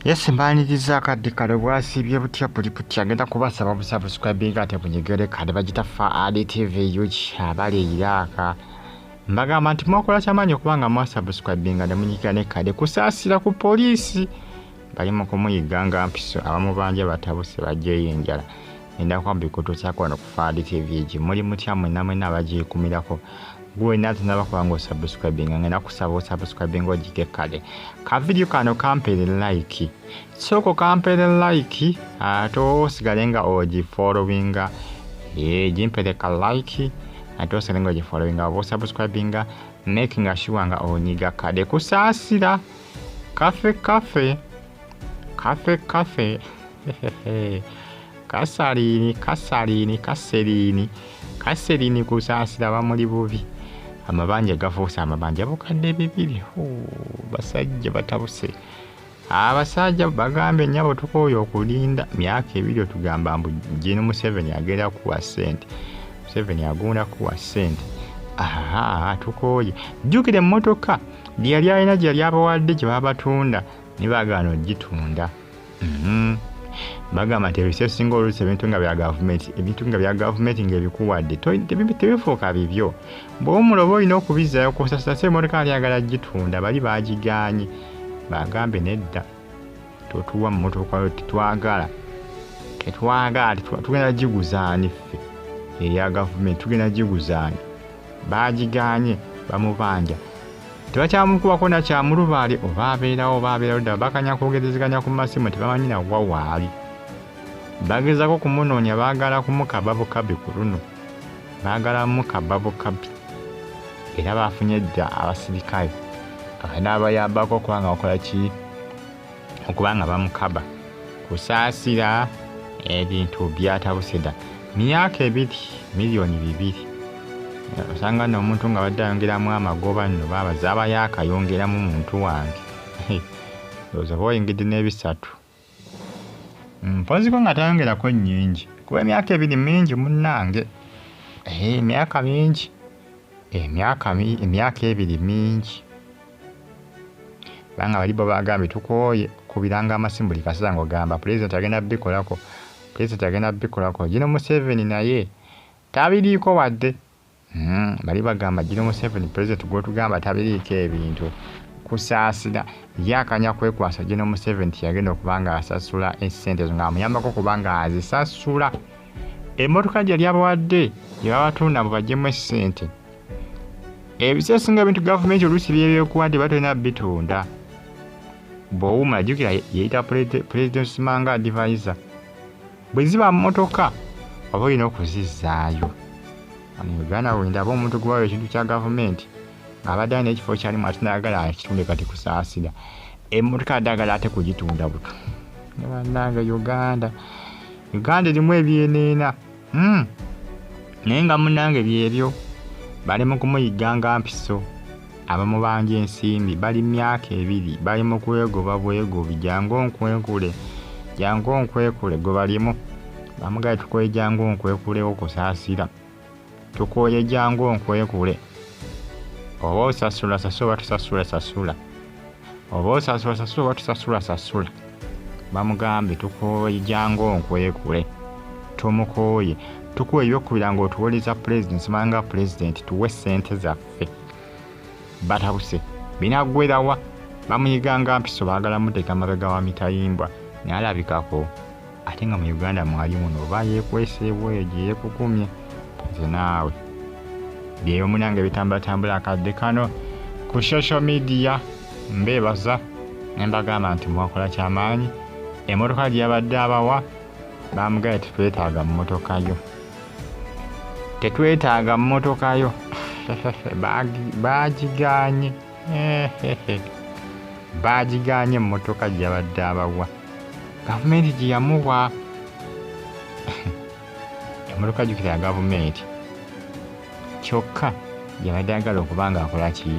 Yes, mbaniriza akadde kale bwasibye butya puliputi agenda kubasaba busubscribing ate bunyegere kale bagita Faadi TV yuki abali Iraka mbagamba nti mwakola kyamaanyi okubanga mwasubscribinga ne munyigira ne kale Kusasira ku poliisi bali mu kumuyiganga mpiso Bamubanja batabuse bajjeyo enjala enda kwambi kutukyako no ku Faadi TV egi muli mutya namwe nabagikumirako gwe nati nabakwanga subscribing ngena kusaba subscribing ojike kale ka video kano kampere like soko kampere like ato sigalenga oji followinga jimpere ka like ato sigalenga oji followinga obo subscribinga making sure nga onyiga kale Kusasira cafe kaserini Kusasira bamuli bubi amabanja gafuusa amabanja bukadde bibiri basajja batabuse abasajja bagambe nyabo tukoyo okulinda myaka ebiri tugamba mbu jino Museveni agera kuwa Sente Museveni agunda kuwa Sente tukoye jukire mmotoka lyali alina gye lyabawadde gye babatunda nibagano gitunda bagamba nti ebisesinga oluusi ebintu nga bya gavumenti ng'ebikuwadde tebifuuka bibyo bw'omuloba olina okubizzayo Kusasira emmotoka alyagala gitunda bali baagiganye bagambe nedda totuwa mu mmotoka tetwagala tugenda giguzaani ffe eya gavumenti tugenda giguzaani baagiganye Bamubanja tebakyamukubako nakyamulubaale oba abeerawo ddala bakanya kwogerezeganya ku masimu tebamanyi nawa waali bagezako kumunoonya baagala kumukaba bukabi ku luno baagala mukaba bukabi era bafunye dda abasirikale n'abayambako okubanga bakola ki okubanga bamukaba Kusasira ebintu byatabuse dda myaka 2 miliyoni 2 osanga n'omuntu nga badde ayongeramu amagoba nno babazaaba yakayongeramu muntu wange oza boyingidde n'ebisatu mpoziko nga tayongerako nnyingi kuba emyaka 2 mingi munnange emyaka mingi emyaka 2 mingi banga bali bo bagambye tukoye kubiranga amasimu buli kaseera ng'ogamba pulezidenti agenda bikolako gino Museveni naye tabiriiko wadde bali bagamba gino Museveni pulezidenti gwotugamba tabiriiko ebintu Kusasira yakanya kwekwasa gino Museveni yagenda okubanga asasula esente zo ng'amuyambako kubanga azisasula emmotoka gye lyabawadde gye babatunda bubajjemu esente ebisesinga ebintu gavumenti oluusi byekuwadde batolina bitunda bw'owuma jjukira yeyita pulezidenti Simanga advisor bwe ziba mmotoka oba olina okuzizzaayo Uganda wendaba omuntu gwayo ekintu kya gavumenti abadde alina ekifo kyalimu ate nayagala akitunde kati Kusasira emmotoka adagala ate kugitunda buto nebannange Uganda erimu ebyeneena naye nga munnange byebyo bali mu kumuyiganga mpiso Abamubanja ensimbi bali myaka 2 bali mu kwegoba bwegobi jangu onkwekule gwe balimu bamugaye tukoye jangu onkwekulewo Kusasira tukoye jangu onkwekule oba osasula tusasula oba osasula tusasula bamugambe tukoye jangu onkwekule tumukoye tukoye ebyokubira ng'otuwuliza pulezidenti Simanga pulezidenti tuwe sente zaffe batabuse binaggwerawa bamuyiganga mpiso baagala muteeka mabega wa mitayimbwa nalabikako ate nga mu Uganda mwali muno oba yeekweseewo eyo gye yeekukumye nze naawe byeyo munange bitambulatambula akadde kano ku social media mbeebaza nembagamba nti mwakola kyamaanyi emmotoka gyabadde abawa bamugaye tetwetaaga mmotoka yo baagiganye emmotoka gyabadde abawa gavumenti gye yamuwa emmotoka jjukira ya gavumenti kyokka gyabadde agala okubanga akola ki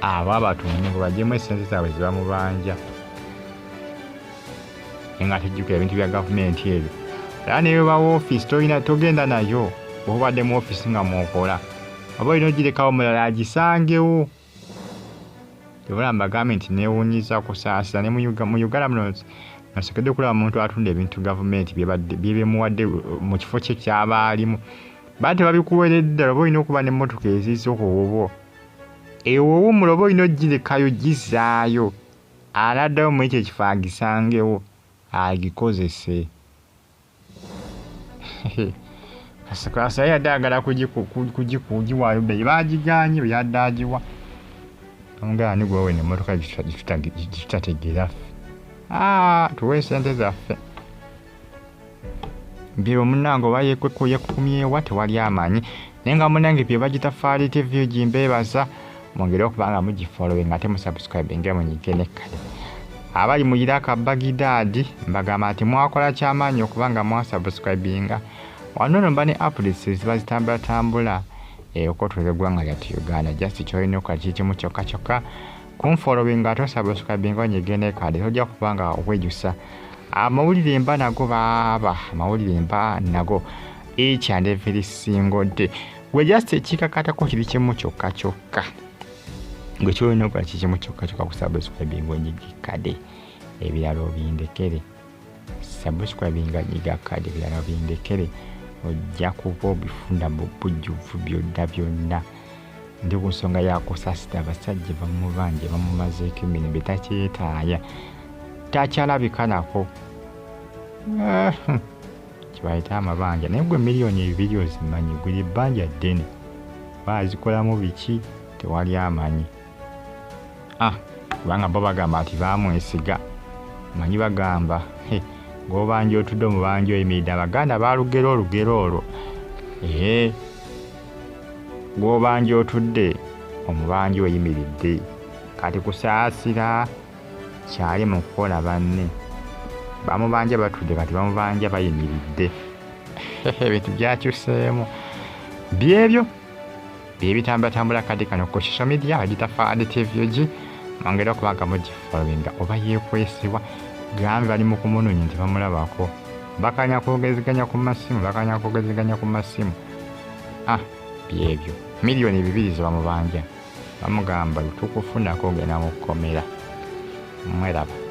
abo abatunye ngo bajjemu esente zaabwe ze Bamubanja nga tejjukira ebintu bya gavumenti ebyo era neyo ba woofiisi togenda nayo bw'obadde mu woofiisi nga mwokola oba olina ogirekawo mulala agisangewo. tebulamba gavumenti neewuunyiza Kusasira ne mu Uganda muno nasekedde kulaba omuntu atunda ebintu gavumenti byebemuwadde mu kifo kye ky'abaalimu bati babikuweeredde ddala oba olina okuba n'emmotoka eziiza okuwuwo ewuwumula oba olina ogirekayo gizaayo aladdayo mu ekyo ekifo agisangewo agikozese Kusasira yadde agala kugiwaayo bbeeyi baagiganye bwe yadde agiwa omugala ni gwewe n'emmotoka gitutategeera ffe tuwe sente zaffe biro munnange oba yekukumyewa tewali amanyi naye nga munnange bye bagitafaali TV gimbeebaza mwongere okuba nga mugifollowe nga temusubscribinge munyigene kale abali muyira Akabagidaadi mbagamba nti mwakola kyamaanyi okuba nga mwasubscribinga wano no mba ne updates ziba zitambulatambula okutwala eggwanga lyattu Uganda just kyolina okukola kikimu kyokka kunfollowinga ate osubscribinga onyigene kale tojja kuba nga weejusa amawulire mba nago amawulire mba nago each and every single day gwe just ekikakatako kiri kimu kyokka gwe kyolina okukola kikimu kyokka kusubscribinga onyigikade ebirala obindekere subscribinga nyiga kade ebirala obindekere ojja kuba obifunda mu bujjuvu byonna byonna ndi ku nsonga ya Kusasira abasajja bamubanja bamumazeeko emirembe takyetaaya takyalabika nako kibayita amabanja naye gwe miliyoni 2 ozimanyi guli bbanja ddene baazikolamu biki tewali amanyi kubanga bo bagamba nti baamwesiga manyi bagamba ng'obanja otudde omubanja oyimiridde abaganda baalugera olugero olwo gw'obanja otudde omubanja oyimiridde kati Kusasira kyali mu kukola banne bamubanja batudde kati bamubanja bayimiridde ebintu byakyuseemu byebyo byebitambulatambula kati kano ku social media bagitafaadi TV mwongere okuba nga mugifollowinga oba yeekwesebwa gambi bali mu kumunoonya nti bamulabako bakanya kwogezeganya ku masimu byebyo miliyoni 2 ze bamubanja bamugamba tukufunako ogenda mu kkomera mweraba